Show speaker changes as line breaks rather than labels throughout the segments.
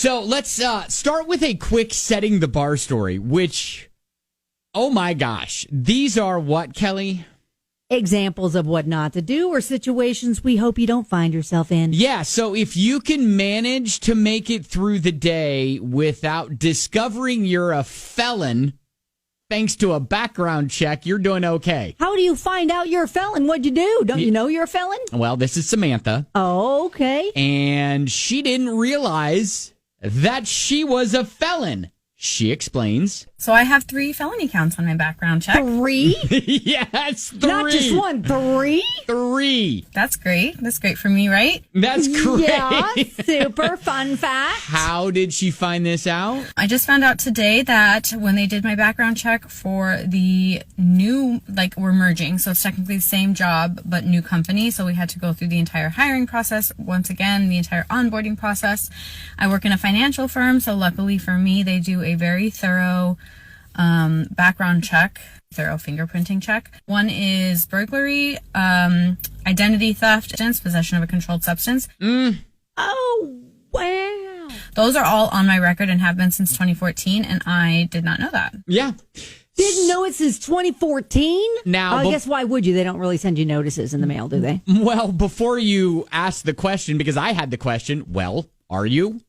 So let's start with a quick setting the bar story, which, oh my gosh, these are what, Kelly?
Examples of what not to do or situations we hope you don't find yourself in.
Yeah, so if you can manage to make it through the day without discovering you're a felon, thanks to a background check, you're doing okay.
How do you find out you're a felon? What'd you do? Don't you know you're a felon?
Well, this is Samantha.
Oh, okay.
And she didn't realize that she was a felon. She explains.
So I have 3 felony counts on my background check.
3?
Yes, 3.
Not just 1, 3?
3.
That's great. That's great for me, right?
That's great.
Yeah, super fun fact.
How did she find this out?
I just found out today that when they did my background check for the new, we're merging, so it's technically the same job, but new company. So we had to go through the entire hiring process. Once again, the entire onboarding process. I work in a financial firm, so luckily for me, they do a very thorough background check, thorough fingerprinting check. One is burglary, identity theft, possession of a controlled substance.
Oh, wow.
Those are all on my record and have been since 2014, and I did not know that.
Yeah.
Didn't know it since 2014?
Now,
I guess why would you? They don't really send you notices in the mail, do they?
Well, before you ask the question, because I had the question, well, are you?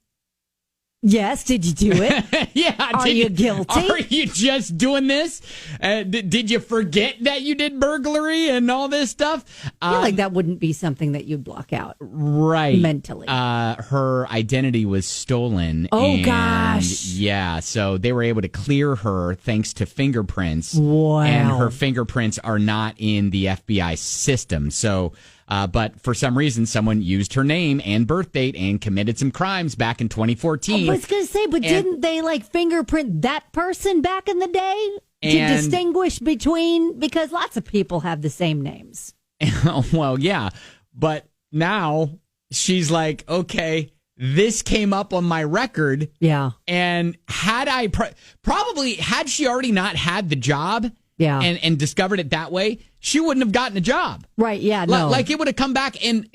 Yes, did you do it?
Yeah.
Are you guilty?
Are you just doing this? Did you forget that you did burglary and all this stuff?
I feel like that wouldn't be something that you'd block out.
Right.
Mentally.
Her identity was stolen.
Oh, gosh.
Yeah, so they were able to clear her thanks to fingerprints.
Wow.
And her fingerprints are not in the FBI system. So... but for some reason, someone used her name and birth date and committed some crimes back in 2014.
I was going to say, but didn't they fingerprint that person back in the day to distinguish between? Because lots of people have the same names.
Well, yeah, but now she's like, okay, this came up on my record.
Yeah,
and had I probably had she already not had the job.
Yeah.
And discovered it that way, she wouldn't have gotten a job.
Right, yeah, no.
Like it would have come back and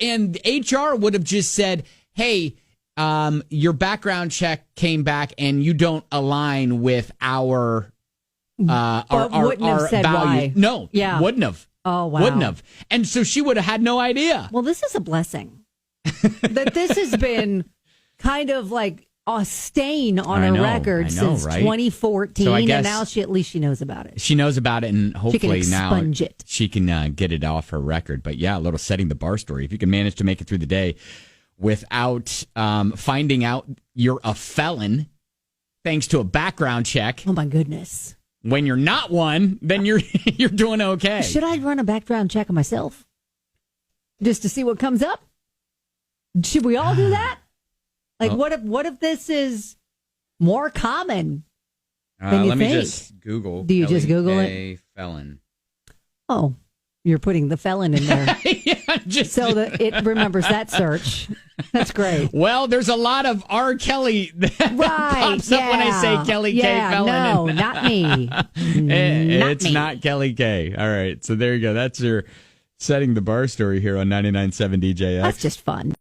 HR would have just said, hey, your background check came back and you don't align with our
wouldn't have said
values.
why.
No,
yeah.
Wouldn't have.
Oh, wow.
Wouldn't have. And so she would have had no idea.
Well, this is a blessing. That this has been kind of like a stain on her record since
right?
2014,
so
and now at least she knows about it.
She knows about it, and hopefully now she can get it off her record. But yeah, a little setting the bar story. If you can manage to make it through the day without finding out you're a felon, thanks to a background check.
Oh my goodness!
When you're not one, then you're doing okay.
Should I run a background check on myself just to see what comes up? Should we all do that? What if this is more common than you
let
think?
me just Google.
Do you just Google it?
Felon.
Oh, you're putting the felon in there.
Yeah,
so that it remembers that search. That's great.
Well, there's a lot of R. Kelly that pops up when I say Kelly K. Felon.
No, not me.
It's not Kelly K. All right, so there you go. That's your setting the bar story here on 99.7 DJX.
That's just fun.